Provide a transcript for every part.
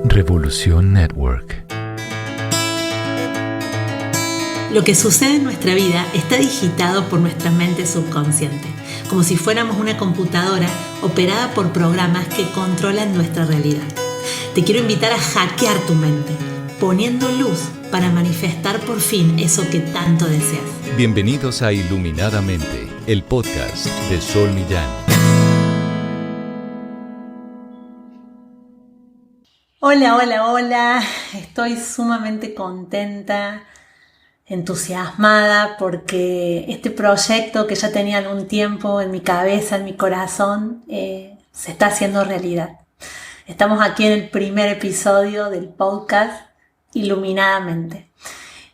Revolución Network. Lo que sucede en nuestra vida está digitado por nuestra mente subconsciente, como si fuéramos una computadora operada por programas que controlan nuestra realidad. Te quiero invitar a hackear tu mente, poniendo luz para manifestar por fin eso que tanto deseas. Bienvenidos a Iluminadamente, el podcast de Sol Millán. Hola. Estoy sumamente contenta, entusiasmada porque este proyecto que ya tenía algún tiempo en mi cabeza, en mi corazón, se está haciendo realidad. Estamos aquí en el primer episodio del podcast Iluminadamente.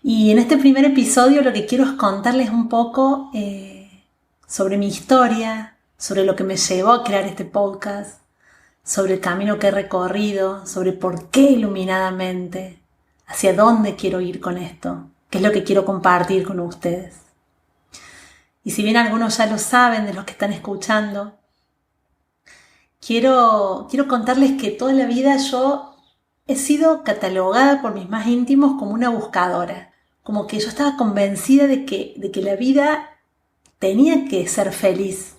Y en este primer episodio lo que quiero es contarles un poco sobre mi historia, sobre lo que me llevó a crear este podcast, sobre el camino que he recorrido, sobre por qué iluminadamente, hacia dónde quiero ir con esto, qué es lo que quiero compartir con ustedes. Y si bien algunos ya lo saben de los que están escuchando, quiero contarles que toda la vida yo he sido catalogada por mis más íntimos como una buscadora, como que yo estaba convencida de que la vida tenía que ser feliz,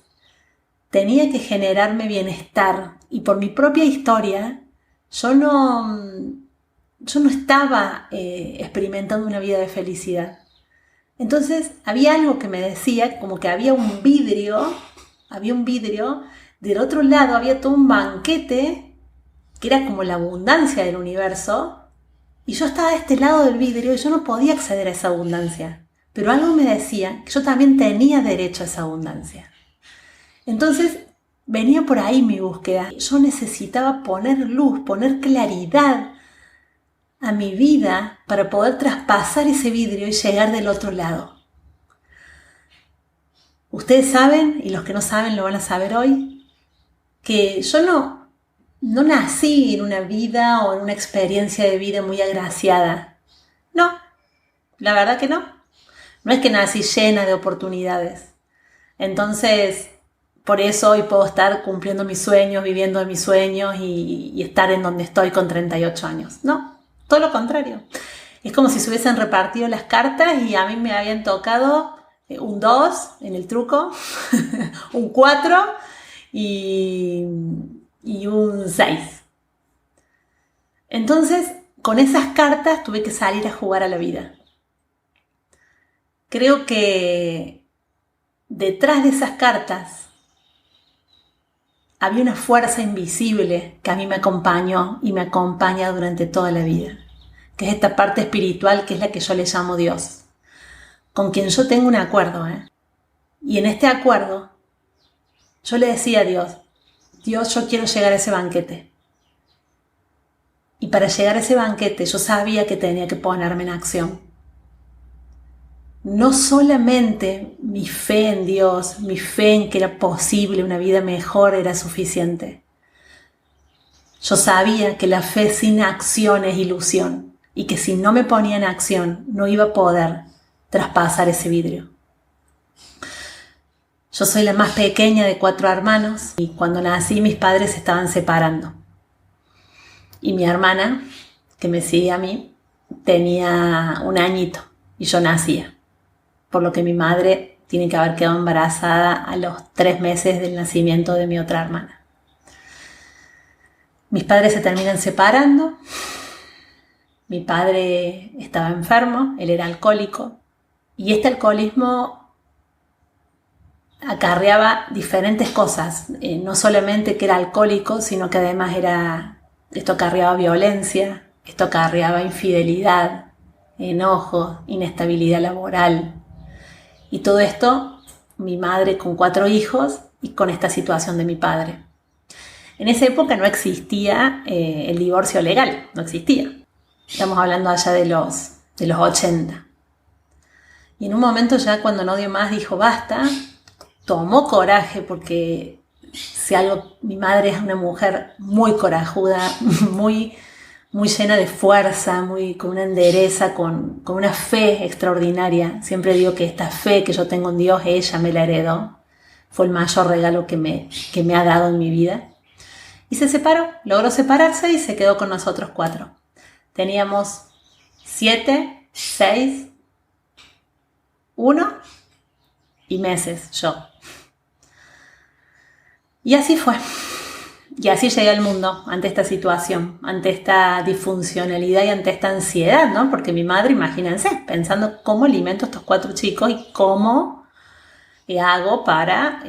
tenía que generarme bienestar, y por mi propia historia yo no estaba experimentando una vida de felicidad. Entonces había algo que me decía, como que había un vidrio, del otro lado había todo un banquete que era como la abundancia del universo, y yo estaba de este lado del vidrio y yo no podía acceder a esa abundancia, pero algo me decía que yo también tenía derecho a esa abundancia. Entonces venía por ahí mi búsqueda. Yo necesitaba poner luz, poner claridad a mi vida para poder traspasar ese vidrio y llegar del otro lado. Ustedes saben, y los que no saben lo van a saber hoy, que yo no nací en una vida o en una experiencia de vida muy agraciada. No, la verdad que no. No es que nací llena de oportunidades. Entonces, por eso hoy puedo estar cumpliendo mis sueños, viviendo de mis sueños y estar en donde estoy con 38 años. No, todo lo contrario. Es como si se hubiesen repartido las cartas y a mí me habían tocado un 2 en el truco, un 4 y un 6. Entonces, con esas cartas tuve que salir a jugar a la vida. Creo que detrás de esas cartas había una fuerza invisible que a mí me acompañó y me acompaña durante toda la vida, que es esta parte espiritual que es la que yo le llamo Dios, con quien yo tengo un acuerdo, Y en este acuerdo yo le decía a Dios, yo quiero llegar a ese banquete. Y para llegar a ese banquete yo sabía que tenía que ponerme en acción. No solamente mi fe en Dios, mi fe en que era posible una vida mejor era suficiente. Yo sabía que la fe sin acción es ilusión y que si no me ponía en acción no iba a poder traspasar ese vidrio. Yo soy la más pequeña de 4 hermanos y cuando nací mis padres se estaban separando. Y mi hermana, que me sigue a mí, tenía 1 añito y yo nacía. Por lo que mi madre tiene que haber quedado embarazada a los 3 meses del nacimiento de mi otra hermana. Mis padres se terminan separando. Mi padre estaba enfermo, él era alcohólico. Y este alcoholismo acarreaba diferentes cosas. No solamente que era alcohólico, sino que además esto acarreaba violencia, esto acarreaba infidelidad, enojo, inestabilidad laboral. Y todo esto, mi madre con 4 hijos y con esta situación de mi padre. En esa época no existía el divorcio legal, no existía. Estamos hablando allá de los 80. Y en un momento ya cuando no dio más dijo basta, tomó coraje porque mi madre es una mujer muy corajuda, muy llena de fuerza, con una endereza, con una fe extraordinaria. Siempre digo que esta fe que yo tengo en Dios, ella me la heredó. Fue el mayor regalo que me ha dado en mi vida. Y se separó, logró separarse y se quedó con nosotros 4. Teníamos 7, 6, 1 y meses yo. Y así fue. Y así llegué al mundo ante esta situación, ante esta disfuncionalidad y ante esta ansiedad, ¿no? Porque mi madre, imagínense, pensando cómo alimento a estos 4 chicos y cómo hago para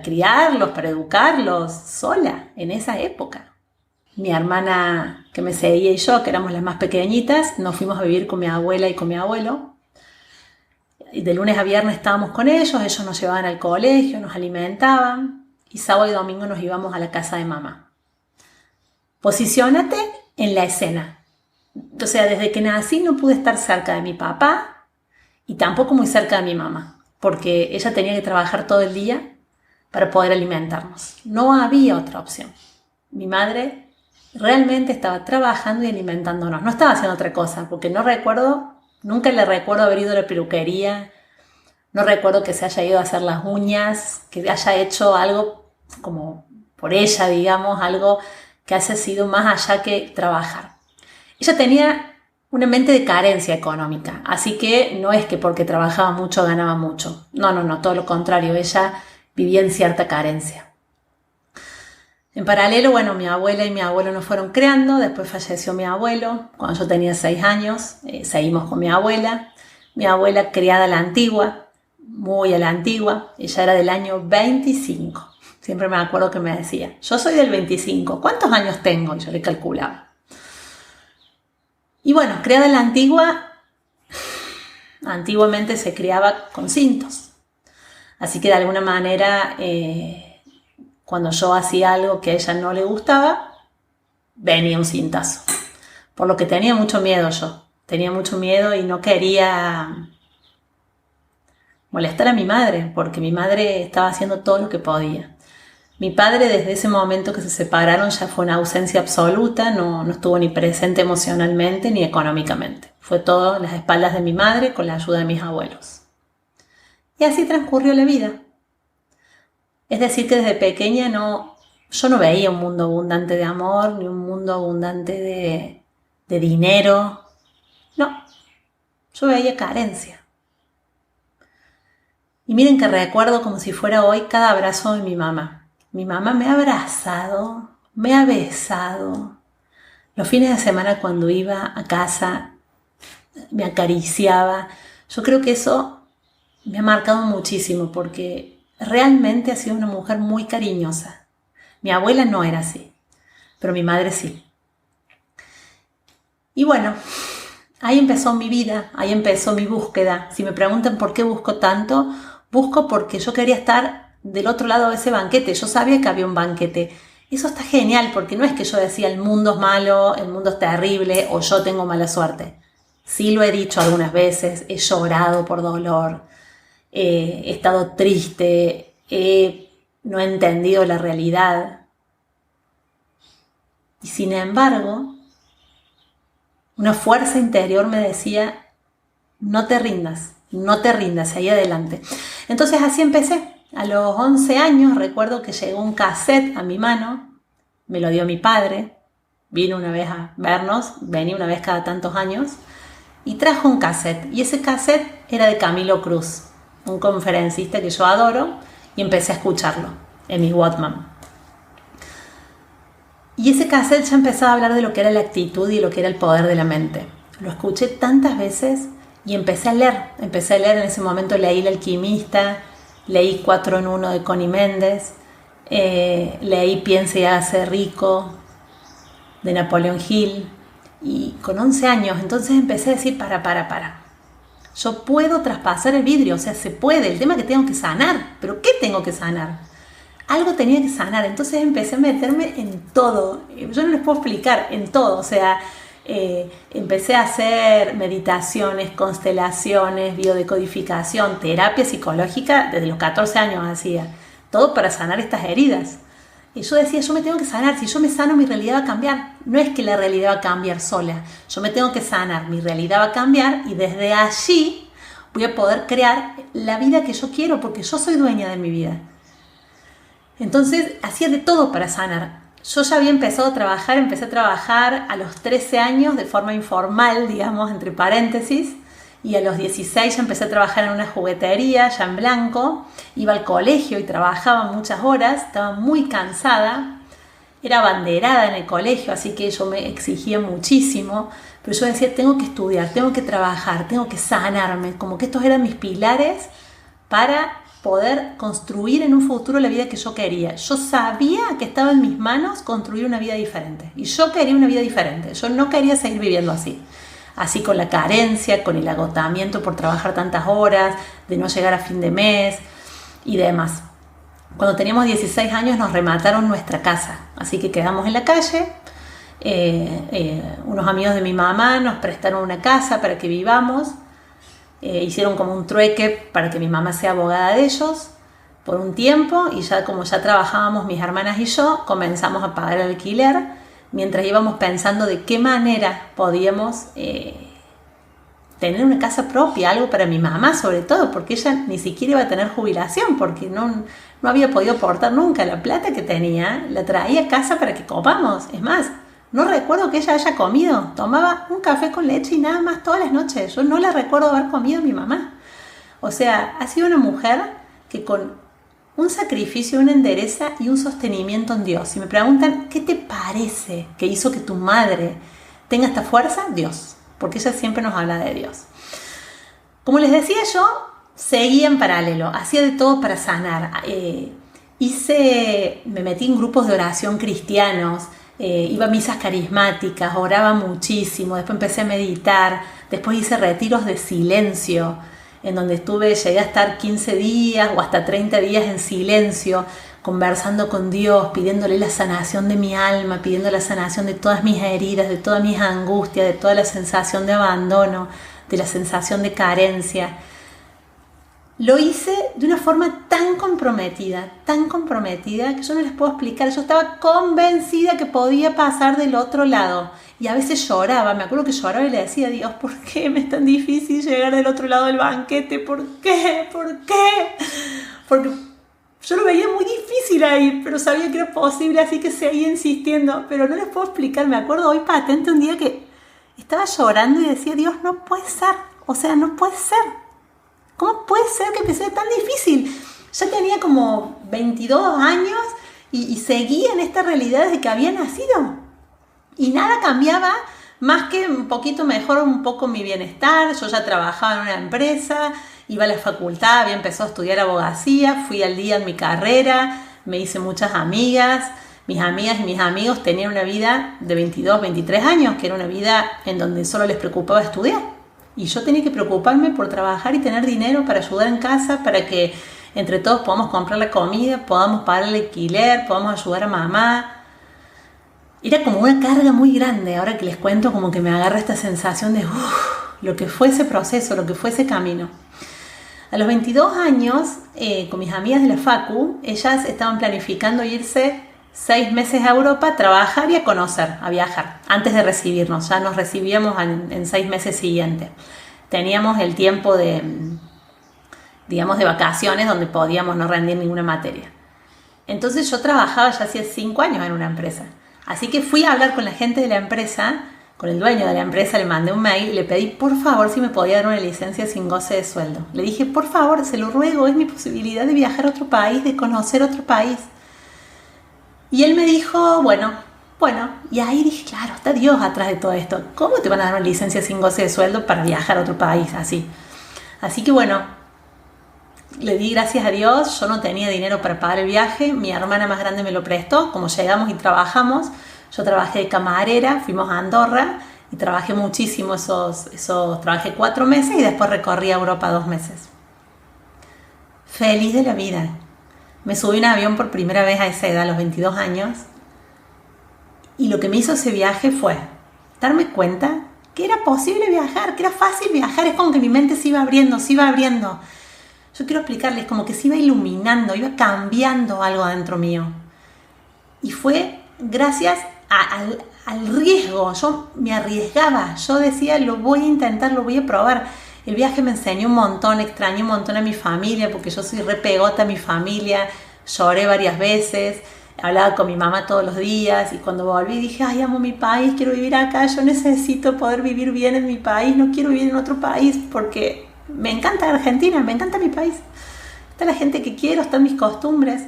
criarlos, para educarlos sola en esa época. Mi hermana que me seguía y yo, que éramos las más pequeñitas, nos fuimos a vivir con mi abuela y con mi abuelo. Y de lunes a viernes estábamos con ellos nos llevaban al colegio, nos alimentaban. Y sábado y domingo nos íbamos a la casa de mamá. Posiciónate en la escena. O sea, desde que nací no pude estar cerca de mi papá y tampoco muy cerca de mi mamá, porque ella tenía que trabajar todo el día para poder alimentarnos. No había otra opción. Mi madre realmente estaba trabajando y alimentándonos. No estaba haciendo otra cosa, porque nunca le recuerdo haber ido a la peluquería, no recuerdo que se haya ido a hacer las uñas, que haya hecho algo como por ella, digamos, algo que haya sido más allá que trabajar. Ella tenía una mente de carencia económica, así que no es que porque trabajaba mucho ganaba mucho. No, todo lo contrario, ella vivía en cierta carencia. En paralelo, bueno, mi abuela y mi abuelo nos fueron creando, después falleció mi abuelo, cuando yo tenía 6 años, seguimos con mi abuela criada a la antigua, muy a la antigua, ella era del año 25. Siempre me acuerdo que me decía, yo soy del 25, ¿cuántos años tengo? Y yo le calculaba. Y bueno, criada en la antigua, antiguamente se criaba con cintos. Así que de alguna manera, cuando yo hacía algo que a ella no le gustaba, venía un cintazo. Por lo que tenía mucho miedo yo. Tenía mucho miedo y no quería molestar a mi madre, porque mi madre estaba haciendo todo lo que podía. Mi padre, desde ese momento que se separaron, ya fue una ausencia absoluta, no estuvo ni presente emocionalmente ni económicamente. Fue todo en las espaldas de mi madre con la ayuda de mis abuelos. Y así transcurrió la vida. Es decir, que desde pequeña yo no veía un mundo abundante de amor, ni un mundo abundante de dinero. No, yo veía carencia. Y miren que recuerdo como si fuera hoy cada abrazo de mi mamá. Mi mamá me ha abrazado, me ha besado. Los fines de semana cuando iba a casa me acariciaba. Yo creo que eso me ha marcado muchísimo porque realmente ha sido una mujer muy cariñosa. Mi abuela no era así, pero mi madre sí. Y bueno, ahí empezó mi vida, ahí empezó mi búsqueda. Si me preguntan por qué busco tanto, busco porque yo quería estar del otro lado de ese banquete. Yo sabía que había un banquete. Eso está genial porque no es que yo decía el mundo es malo, el mundo es terrible o yo tengo mala suerte. Sí lo he dicho algunas veces, he llorado por dolor, he estado triste, no he entendido la realidad. Y sin embargo, una fuerza interior me decía, no te rindas, ahí adelante. Entonces así empecé. A los 11 años recuerdo que llegó un cassette a mi mano, me lo dio mi padre, vino una vez a vernos, venía una vez cada tantos años, y trajo un cassette. Y ese cassette era de Camilo Cruz, un conferencista que yo adoro, y empecé a escucharlo en mi Walkman. Y ese cassette ya empezaba a hablar de lo que era la actitud y lo que era el poder de la mente. Lo escuché tantas veces y empecé a leer en ese momento leí El Alquimista, leí 4 en 1 de Connie Méndez, leí Piense y hágase rico de Napoleón Hill, y con 11 años entonces empecé a decir para. Yo puedo traspasar el vidrio, o sea, se puede, el tema es que tengo que sanar, pero ¿qué tengo que sanar? Algo tenía que sanar, entonces empecé a meterme en todo, yo no les puedo explicar, en todo, o sea, empecé a hacer meditaciones, constelaciones, biodecodificación, terapia psicológica, desde los 14 años hacía, todo para sanar estas heridas. Y yo decía, yo me tengo que sanar, si yo me sano mi realidad va a cambiar, no es que la realidad va a cambiar sola, yo me tengo que sanar, mi realidad va a cambiar y desde allí voy a poder crear la vida que yo quiero porque yo soy dueña de mi vida. Entonces hacía de todo para sanar. Yo ya había empezado a trabajar, empecé a trabajar a los 13 años de forma informal, digamos, entre paréntesis, y a los 16 ya empecé a trabajar en una juguetería, ya en blanco, iba al colegio y trabajaba muchas horas, estaba muy cansada, era abanderada en el colegio, así que yo me exigía muchísimo, pero yo decía, tengo que estudiar, tengo que trabajar, tengo que sanarme, como que estos eran mis pilares para poder construir en un futuro la vida que yo quería. Yo sabía que estaba en mis manos construir una vida diferente, y yo quería una vida diferente, yo no quería seguir viviendo así con la carencia, con el agotamiento por trabajar tantas horas, de no llegar a fin de mes y demás. Cuando teníamos 16 años nos remataron nuestra casa, así que quedamos en la calle. Unos amigos de mi mamá nos prestaron una casa para que vivamos, hicieron como un trueque para que mi mamá sea abogada de ellos por un tiempo, y ya como ya trabajábamos mis hermanas y yo, comenzamos a pagar el alquiler mientras íbamos pensando de qué manera podíamos tener una casa propia, algo para mi mamá sobre todo, porque ella ni siquiera iba a tener jubilación, porque no había podido aportar nunca. La plata que tenía la traía a casa para que comamos. Es más, no recuerdo que ella haya comido, tomaba un café con leche y nada más todas las noches. Yo no la recuerdo haber comido a mi mamá. O sea, ha sido una mujer que con un sacrificio, una entereza y un sostenimiento en Dios. Si me preguntan, ¿qué te parece que hizo que tu madre tenga esta fuerza? Dios, porque ella siempre nos habla de Dios. Como les decía, yo seguía en paralelo, hacía de todo para sanar. Me metí en grupos de oración cristianos, iba a misas carismáticas, oraba muchísimo, después empecé a meditar, después hice retiros de silencio, en donde llegué a estar 15 días o hasta 30 días en silencio, conversando con Dios, pidiéndole la sanación de mi alma, pidiendo la sanación de todas mis heridas, de todas mis angustias, de toda la sensación de abandono, de la sensación de carencia. Lo hice de una forma tan comprometida, que yo no les puedo explicar. Yo estaba convencida que podía pasar del otro lado. Y a veces lloraba, me acuerdo que lloraba y le decía a Dios, ¿por qué me es tan difícil llegar del otro lado del banquete? ¿Por qué? Porque yo lo veía muy difícil ahí, pero sabía que era posible, así que seguía insistiendo. Pero no les puedo explicar, me acuerdo hoy patente un día que estaba llorando y decía, Dios, no puede ser, o sea, no puede ser. ¿Cómo puede ser que me sea tan difícil? Ya tenía como 22 años y seguía en esta realidad desde que había nacido. Y nada cambiaba más que un poquito mejor, un poco mi bienestar. Yo ya trabajaba en una empresa, iba a la facultad, había empezado a estudiar abogacía, fui al día en mi carrera, me hice muchas amigas. Mis amigas y mis amigos tenían una vida de 22, 23 años, que era una vida en donde solo les preocupaba estudiar. Y yo tenía que preocuparme por trabajar y tener dinero para ayudar en casa, para que entre todos podamos comprar la comida, podamos pagar el alquiler, podamos ayudar a mamá. Era como una carga muy grande. Ahora que les cuento, como que me agarra esta sensación de lo que fue ese proceso, lo que fue ese camino. A los 22 años, con mis amigas de la facu, ellas estaban planificando irse 6 meses a Europa a trabajar y a conocer, a viajar, antes de recibirnos. Ya nos recibíamos en 6 meses siguientes. Teníamos el tiempo de vacaciones donde podíamos no rendir ninguna materia. Entonces yo trabajaba ya hacía 5 años en una empresa. Así que fui a hablar con la gente de la empresa, con el dueño de la empresa, le mandé un mail y le pedí por favor si me podía dar una licencia sin goce de sueldo. Le dije, por favor, se lo ruego, es mi posibilidad de viajar a otro país, de conocer otro país. Y él me dijo, bueno, y ahí dije, claro, está Dios atrás de todo esto. ¿Cómo te van a dar una licencia sin goce de sueldo para viajar a otro país así? Así que bueno, le di gracias a Dios. Yo no tenía dinero para pagar el viaje, mi hermana más grande me lo prestó. Como llegamos y trabajamos, yo trabajé de camarera, fuimos a Andorra y trabajé muchísimo trabajé 4 meses y después recorrí a Europa 2 meses. Feliz de la vida. Me subí en avión por primera vez a esa edad, a los 22 años, y lo que me hizo ese viaje fue darme cuenta que era posible viajar, que era fácil viajar. Es como que mi mente se iba abriendo. Yo quiero explicarles, como que se iba iluminando, iba cambiando algo adentro mío. Y fue gracias al riesgo. Yo me arriesgaba, yo decía, lo voy a intentar, lo voy a probar. El viaje me enseñó un montón, extrañé un montón a mi familia, porque yo soy re pegota a mi familia, lloré varias veces. hablaba con mi mamá todos los días y cuando volví dije, ay, amo mi país, quiero vivir acá, yo necesito poder vivir bien en mi país, no quiero vivir en otro país porque me encanta Argentina, me encanta mi país. Está la gente que quiero, están mis costumbres.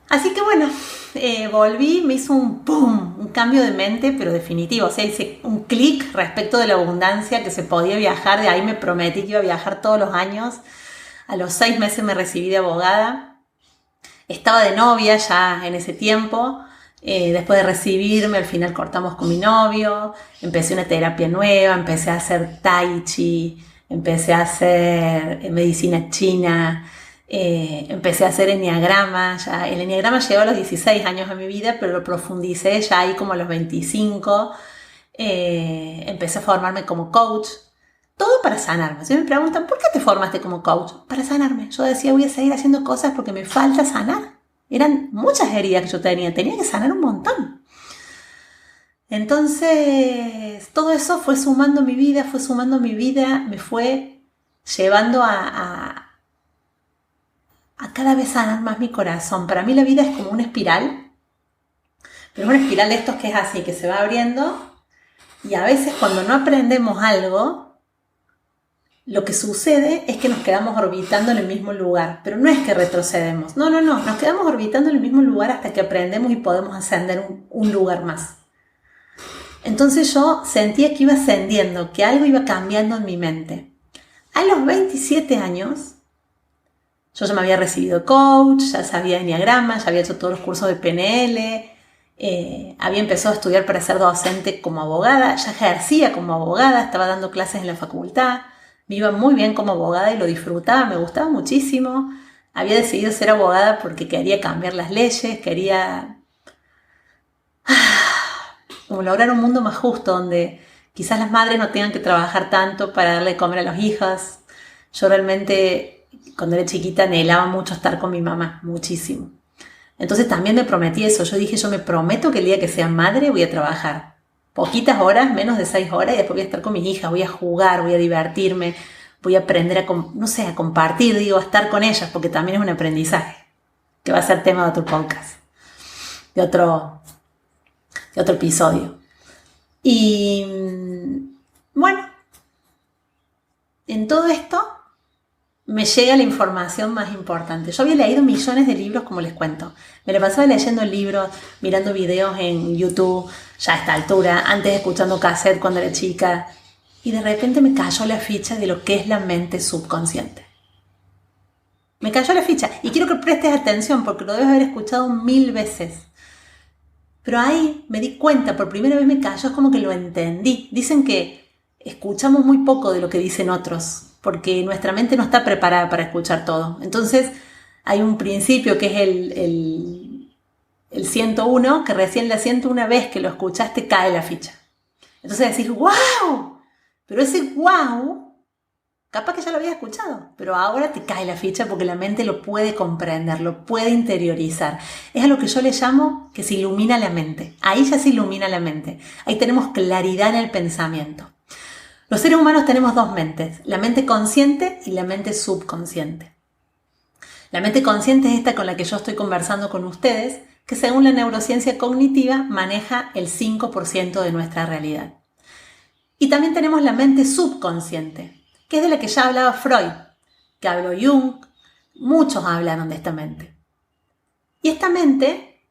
Así que bueno, volví, me hizo un ¡pum! Un cambio de mente, pero definitivo. O sea, hice un clic respecto de la abundancia, que se podía viajar. De ahí me prometí que iba a viajar todos los años. A los 6 meses me recibí de abogada. Estaba de novia ya en ese tiempo. Después de recibirme, al final cortamos con mi novio. Empecé una terapia nueva, empecé a hacer tai chi, empecé a hacer medicina china. Empecé a hacer enneagrama. Ya, el enneagrama llegó a los 16 años de mi vida, pero lo profundicé ya ahí como a los 25. Empecé a formarme como coach. Todo para sanarme. Si me preguntan, ¿por qué te formaste como coach? Para sanarme. Yo decía, voy a seguir haciendo cosas porque me falta sanar. Eran muchas heridas que yo tenía que sanar un montón. Entonces, todo eso fue sumando mi vida, me fue llevando a cada vez sanar más mi corazón. Para mí la vida es como una espiral, pero es una espiral de estos que es así, que se va abriendo, y a veces cuando no aprendemos algo, lo que sucede es que nos quedamos orbitando en el mismo lugar, pero no es que retrocedemos, no, nos quedamos orbitando en el mismo lugar hasta que aprendemos y podemos ascender un lugar más. Entonces yo sentía que iba ascendiendo, que algo iba cambiando en mi mente. A los 27 años, yo ya me había recibido coach, ya sabía enneagrama, ya había hecho todos los cursos de PNL, había empezado a estudiar para ser docente como abogada, ya ejercía como abogada, estaba dando clases en la facultad, me iba muy bien como abogada y lo disfrutaba, me gustaba muchísimo. Había decidido ser abogada porque quería cambiar las leyes, quería como lograr un mundo más justo, donde quizás las madres no tengan que trabajar tanto para darle de comer a los hijos. Yo realmente, cuando era chiquita, anhelaba mucho estar con mi mamá, muchísimo. Entonces también me prometí eso. Yo dije, yo me prometo que el día que sea madre voy a trabajar poquitas horas, menos de 6 horas, y después voy a estar con mis hijas, voy a jugar, voy a divertirme, voy a aprender a compartir, a estar con ellas, porque también es un aprendizaje, que va a ser tema de otro podcast, de otro episodio. Y bueno, en todo esto me llega la información más importante. Yo había leído millones de libros, como les cuento. Me la pasaba leyendo libros, mirando videos en YouTube, ya a esta altura, antes escuchando cassette cuando era chica. Y de repente me cayó la ficha de lo que es la mente subconsciente. Me cayó la ficha. Y quiero que prestes atención porque lo debes haber escuchado 1000 veces. Pero ahí me di cuenta, por primera vez me cayó, es como que lo entendí. Dicen que escuchamos muy poco de lo que dicen otros, porque nuestra mente no está preparada para escuchar todo. Entonces hay un principio que es el 101, que recién la 101 vez que lo escuchaste cae la ficha. Entonces decís, ¡wow! Pero ese wow, capaz que ya lo había escuchado, pero ahora te cae la ficha porque la mente lo puede comprender, lo puede interiorizar. Es a lo que yo le llamo que se ilumina la mente. Ahí ya se ilumina la mente. Ahí tenemos claridad en el pensamiento. Los seres humanos tenemos 2 mentes, la mente consciente y la mente subconsciente. La mente consciente es esta con la que yo estoy conversando con ustedes, que según la neurociencia cognitiva maneja el 5% de nuestra realidad. Y también tenemos la mente subconsciente, que es de la que ya hablaba Freud, que habló Jung, muchos hablaron de esta mente. Y esta mente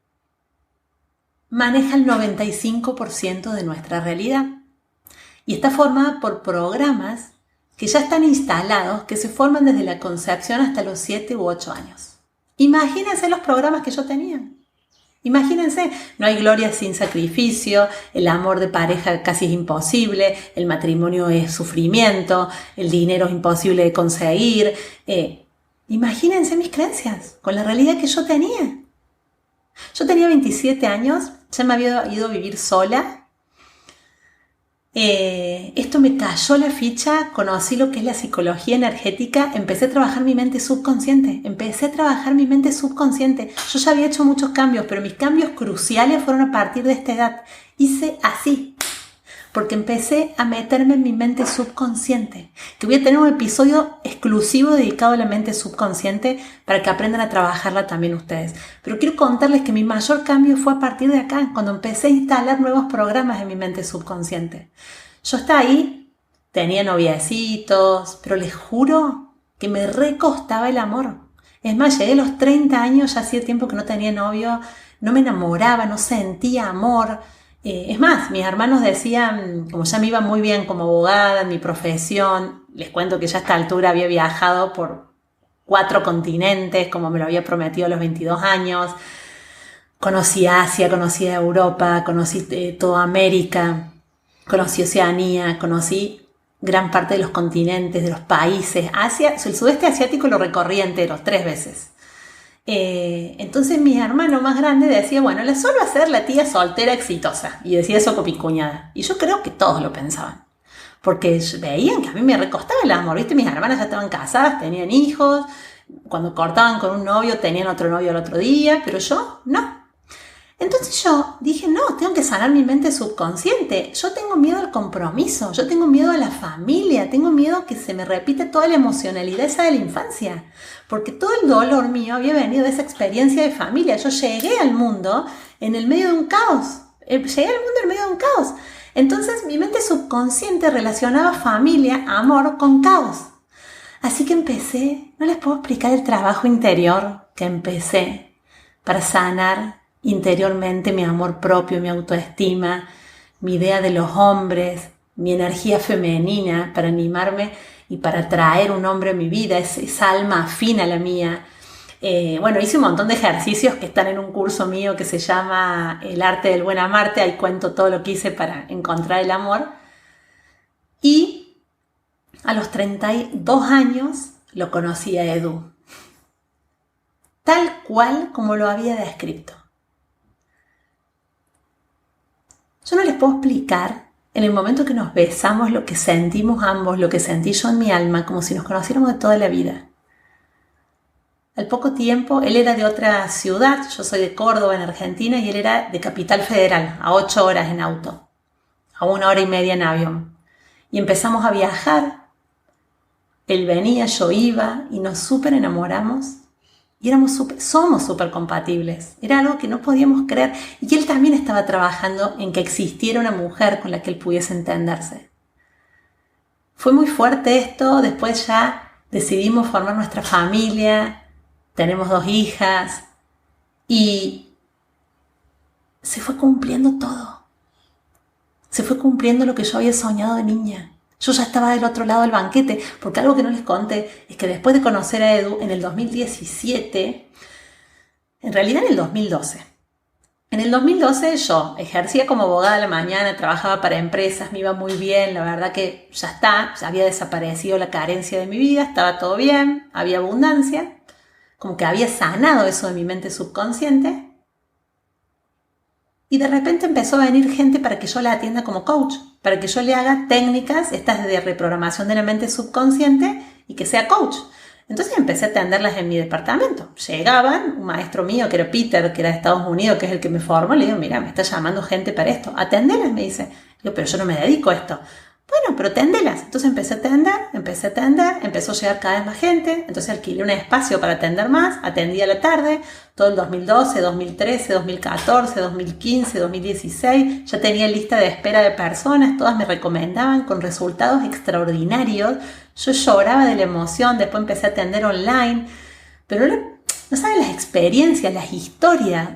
maneja el 95% de nuestra realidad. Y está formada por programas que ya están instalados, que se forman desde la concepción hasta los 7 u 8 años. Imagínense los programas que yo tenía. Imagínense, no hay gloria sin sacrificio, el amor de pareja casi es imposible, el matrimonio es sufrimiento, el dinero es imposible de conseguir. Imagínense mis creencias con la realidad que yo tenía. Yo tenía 27 años, ya me había ido a vivir sola. Esto me cayó la ficha, conocí lo que es la psicología energética, empecé a trabajar mi mente subconsciente, Yo ya había hecho muchos cambios, pero mis cambios cruciales fueron a partir de esta edad. Hice así, porque empecé a meterme en mi mente subconsciente, que voy a tener un episodio exclusivo dedicado a la mente subconsciente para que aprendan a trabajarla también ustedes. Pero quiero contarles que mi mayor cambio fue a partir de acá, cuando empecé a instalar nuevos programas en mi mente subconsciente. Yo hasta ahí tenía noviecitos, pero les juro que me recostaba el amor. Es más, llegué a los 30 años, ya hacía tiempo que no tenía novio, no me enamoraba, no sentía amor. Es más, mis hermanos decían, como ya me iba muy bien como abogada en mi profesión, les cuento que ya a esta altura había viajado por 4 continentes, como me lo había prometido a los 22 años. Conocí Asia, conocí Europa, conocí toda América, conocí Oceanía, conocí gran parte de los continentes, de los países. Asia, el sudeste asiático lo recorrí entero, 3 veces. Entonces mi hermano más grande decía, bueno, la Sol va a ser la tía soltera exitosa. Y decía eso con mi cuñada. Y yo creo que todos lo pensaban. Porque veían que a mí me recostaba el amor, ¿viste? Mis hermanas ya estaban casadas, tenían hijos. Cuando cortaban con un novio, tenían otro novio al otro día. Pero yo, no. Entonces yo dije, no, tengo que sanar mi mente subconsciente. Yo tengo miedo al compromiso, yo tengo miedo a la familia, tengo miedo que se me repita toda la emocionalidad esa de la infancia. Porque todo el dolor mío había venido de esa experiencia de familia. Yo llegué al mundo en el medio de un caos. Llegué al mundo en medio de un caos. Entonces mi mente subconsciente relacionaba familia, amor con caos. Así que empecé, no les puedo explicar el trabajo interior que empecé para sanar interiormente mi amor propio, mi autoestima, mi idea de los hombres, mi energía femenina para animarme y para atraer un hombre a mi vida, esa alma afín a la mía. Bueno, hice un montón de ejercicios que están en un curso mío que se llama El arte del buen amarte. Ahí cuento todo lo que hice para encontrar el amor. Y a los 32 años lo conocí a Edu, tal cual como lo había descrito. Yo no les puedo explicar en el momento que nos besamos lo que sentimos ambos, lo que sentí yo en mi alma, como si nos conociéramos de toda la vida. Al poco tiempo, él era de otra ciudad, yo soy de Córdoba, en Argentina, y él era de Capital Federal, a 8 horas en auto, a 1 hora y media en avión. Y empezamos a viajar, él venía, yo iba, y nos súper enamoramos. Y somos súper compatibles. Era algo que no podíamos creer. Y él también estaba trabajando en que existiera una mujer con la que él pudiese entenderse. Fue muy fuerte esto. Después ya decidimos formar nuestra familia. Tenemos 2 hijas. Y se fue cumpliendo todo. Se fue cumpliendo lo que yo había soñado de niña. Yo ya estaba del otro lado del banquete, porque algo que no les conté es que después de conocer a Edu en el 2017, en realidad en el 2012. En el 2012 yo ejercía como abogada a la mañana, trabajaba para empresas, me iba muy bien, la verdad que ya había desaparecido la carencia de mi vida, estaba todo bien, había abundancia, como que había sanado eso de mi mente subconsciente. Y de repente empezó a venir gente para que yo la atienda como coach, para que yo le haga técnicas, estas de reprogramación de la mente subconsciente y que sea coach. Entonces empecé a atenderlas en mi departamento. Llegaban, un maestro mío que era Peter, que era de Estados Unidos, que es el que me formó, le digo, mira, me está llamando gente para esto, atendelas, me dice. Digo, pero yo no me dedico a esto. Bueno, pero aténdelas. Entonces empecé a atender, empezó a llegar cada vez más gente, entonces alquilé un espacio para atender más, atendí a la tarde, todo el 2012, 2013, 2014, 2015, 2016, ya tenía lista de espera de personas, todas me recomendaban con resultados extraordinarios, yo lloraba de la emoción, después empecé a atender online, pero no saben las experiencias, las historias,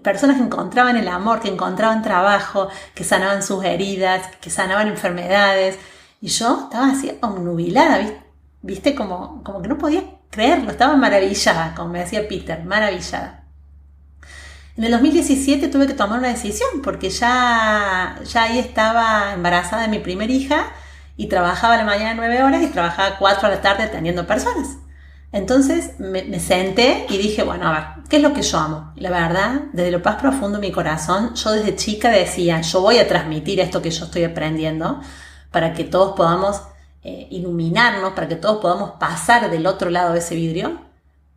personas que encontraban el amor, que encontraban trabajo, que sanaban sus heridas, que sanaban enfermedades. Y yo estaba así obnubilada, ¿viste? Como que no podía creerlo, estaba maravillada, como me decía Peter, maravillada. En el 2017 tuve que tomar una decisión porque ya ahí estaba embarazada de mi primera hija y trabajaba a la mañana 9 horas y trabajaba 4 a la tarde atendiendo personas. Entonces me senté y dije, bueno, a ver, ¿qué es lo que yo amo? La verdad, desde lo más profundo de mi corazón, yo desde chica decía, yo voy a transmitir esto que yo estoy aprendiendo para que todos podamos iluminarnos, para que todos podamos pasar del otro lado de ese vidrio,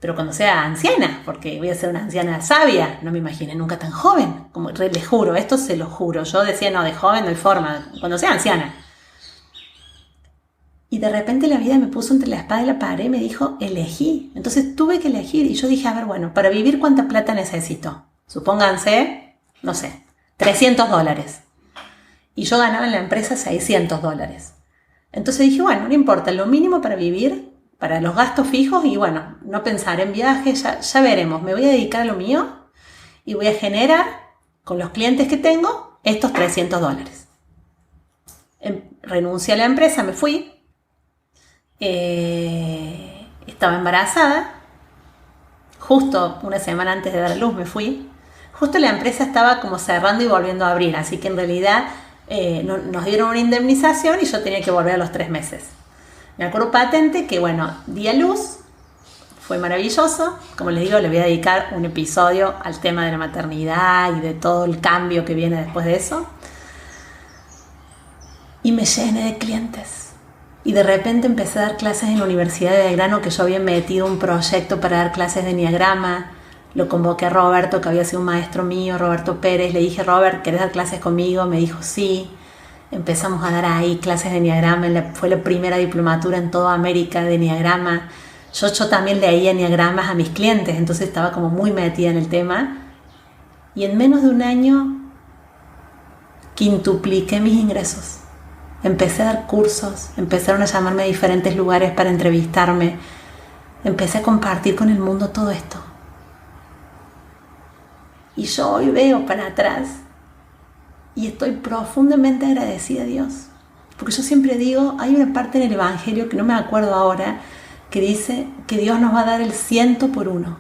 pero cuando sea anciana, porque voy a ser una anciana sabia, no me imaginé nunca tan joven, como les juro, esto se lo juro, yo decía, no, de joven no hay forma, cuando sea anciana. Y de repente la vida me puso entre la espada y la pared y me dijo, elegí. Entonces tuve que elegir y yo dije, a ver, bueno, para vivir, ¿cuánta plata necesito? Supónganse, no sé, $300. Y yo ganaba en la empresa $600. Entonces dije, bueno, no importa, lo mínimo para vivir, para los gastos fijos y bueno, no pensar en viajes, ya veremos. Me voy a dedicar a lo mío y voy a generar con los clientes que tengo estos $300. Renuncié a la empresa, me fui. Estaba embarazada, justo una semana antes de dar a luz me fui, justo la empresa estaba como cerrando y volviendo a abrir, así que en realidad nos dieron una indemnización y yo tenía que volver a los 3 meses. Me acuerdo patente que bueno, di a luz, fue maravilloso, como les digo, le voy a dedicar un episodio al tema de la maternidad y de todo el cambio que viene después de eso, y me llené de clientes. Y de repente empecé a dar clases en la Universidad de Belgrano, que yo había metido un proyecto para dar clases de Enneagrama. Lo convoqué a Roberto, que había sido un maestro mío, Roberto Pérez. Le dije, Robert, ¿querés dar clases conmigo? Me dijo, sí. Empezamos a dar ahí clases de Enneagrama. Fue la primera diplomatura en toda América de Enneagrama. Yo también leía Enneagramas a mis clientes, entonces estaba como muy metida en el tema. Y en menos de un año quintupliqué mis ingresos. Empecé a dar cursos, empezaron a llamarme a diferentes lugares para entrevistarme. Empecé a compartir con el mundo todo esto. Y yo hoy veo para atrás y estoy profundamente agradecida a Dios. Porque yo siempre digo, hay una parte en el Evangelio que no me acuerdo ahora, que dice que Dios nos va a dar el 100 por 1.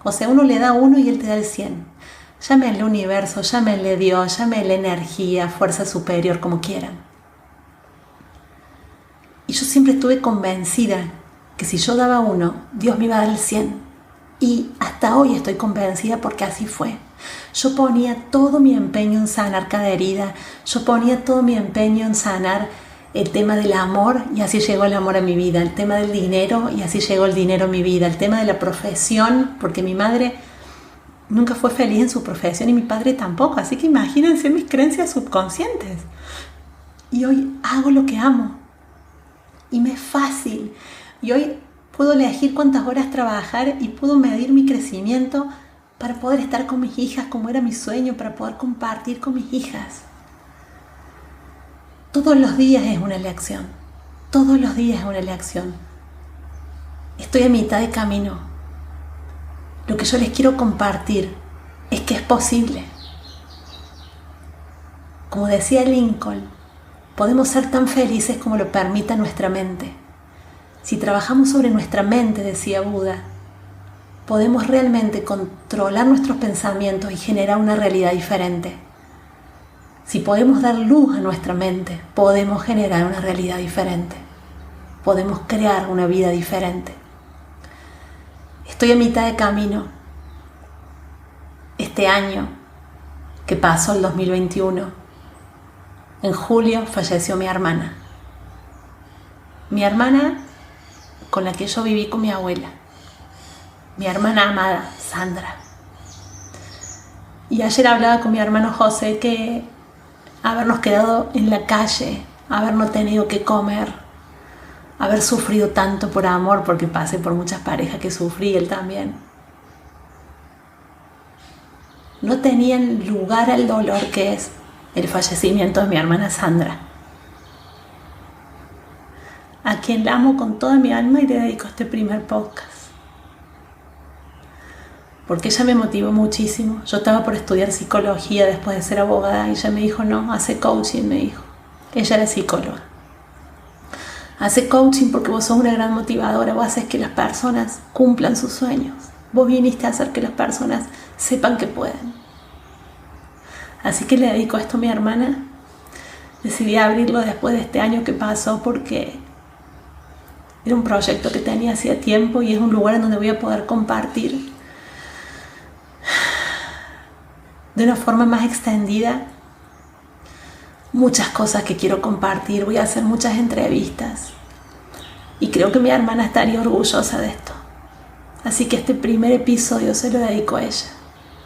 O sea, uno le da 1 y Él te da el 100. Llámenle universo, llámenle Dios, llámenle energía, fuerza superior, como quieran. Y yo siempre estuve convencida que si yo daba 1, Dios me iba a dar el 100. Y hasta hoy estoy convencida porque así fue. Yo ponía todo mi empeño en sanar cada herida. Yo ponía todo mi empeño en sanar el tema del amor y así llegó el amor a mi vida. El tema del dinero y así llegó el dinero a mi vida. El tema de la profesión, porque mi madre nunca fue feliz en su profesión y mi padre tampoco. Así que imagínense mis creencias subconscientes. Y hoy hago lo que amo. Y me es fácil. Y hoy puedo elegir cuántas horas trabajar y puedo medir mi crecimiento para poder estar con mis hijas como era mi sueño, para poder compartir con mis hijas. Todos los días es una elección. Todos los días es una elección. Estoy a mitad de camino. Lo que yo les quiero compartir es que es posible. Como decía Lincoln, podemos ser tan felices como lo permita nuestra mente. Si trabajamos sobre nuestra mente, decía Buda, podemos realmente controlar nuestros pensamientos y generar una realidad diferente. Si podemos dar luz a nuestra mente, podemos generar una realidad diferente. Podemos crear una vida diferente. Estoy a mitad de camino. Este año que pasó, el 2021, en julio falleció mi hermana. Mi hermana con la que yo viví con mi abuela. Mi hermana amada, Sandra. Y ayer hablaba con mi hermano José que habernos quedado en la calle, haber no tenido que comer, haber sufrido tanto por amor, porque pasé por muchas parejas que sufrí, él también. No tenían lugar al dolor que es el fallecimiento de mi hermana Sandra, a quien la amo con toda mi alma y le dedico este primer podcast. Porque ella me motivó muchísimo. Yo estaba por estudiar psicología después de ser abogada y ella me dijo, no, hace coaching, me dijo. Ella era psicóloga. Hace coaching porque vos sos una gran motivadora, vos haces que las personas cumplan sus sueños. Vos viniste a hacer que las personas sepan que pueden. Así que le dedico esto a mi hermana. Decidí abrirlo después de este año que pasó porque era un proyecto que tenía hacía tiempo y es un lugar en donde voy a poder compartir de una forma más extendida muchas cosas que quiero compartir. Voy a hacer muchas entrevistas y creo que mi hermana estaría orgullosa de esto. Así que este primer episodio se lo dedico a ella,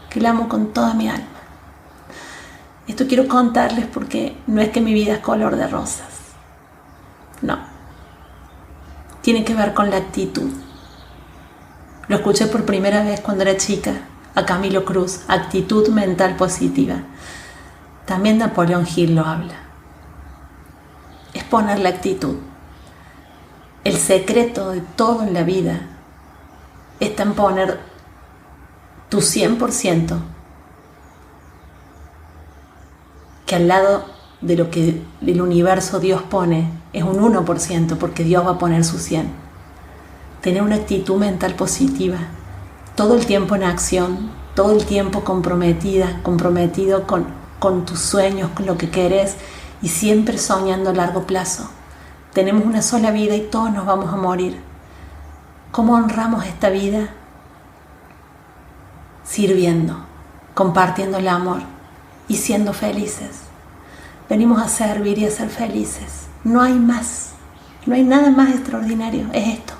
que la amo con toda mi alma. Esto quiero contarles porque no es que mi vida es color de rosas. No. Tiene que ver con la actitud. Lo escuché por primera vez cuando era chica a Camilo Cruz, actitud mental positiva. También Napoleón Hill lo habla. Es poner la actitud. El secreto de todo en la vida está en poner tu 100%, que al lado de lo que el universo Dios pone es un 1%, porque Dios va a poner su 100%. Tener una actitud mental positiva, todo el tiempo en acción, todo el tiempo comprometido con tus sueños, con lo que querés, y siempre soñando a largo plazo. Tenemos una sola vida y todos nos vamos a morir. ¿Cómo honramos esta vida? Sirviendo, compartiendo el amor y siendo felices. Venimos a servir y a ser felices. No hay más, no hay nada más extraordinario, es esto.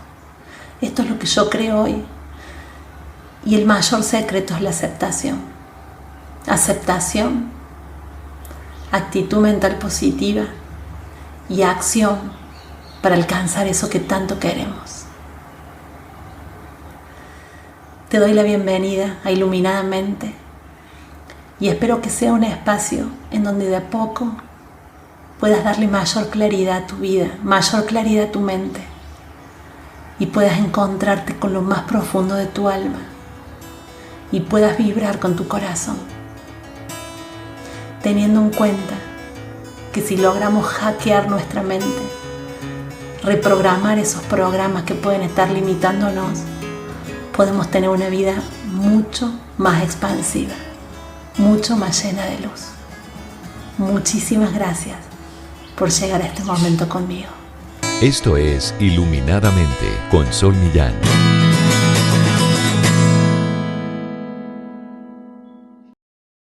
Esto es lo que yo creo hoy. Y el mayor secreto es la aceptación. Aceptación, actitud mental positiva y acción para alcanzar eso que tanto queremos. Te doy la bienvenida a Iluminadamente y espero que sea un espacio en donde de a poco puedas darle mayor claridad a tu vida, mayor claridad a tu mente y puedas encontrarte con lo más profundo de tu alma y puedas vibrar con tu corazón, teniendo en cuenta que si logramos hackear nuestra mente, reprogramar esos programas que pueden estar limitándonos, podemos tener una vida mucho más expansiva, mucho más llena de luz. Muchísimas gracias por llegar a este momento conmigo. Esto es Iluminadamente con Sol Millán.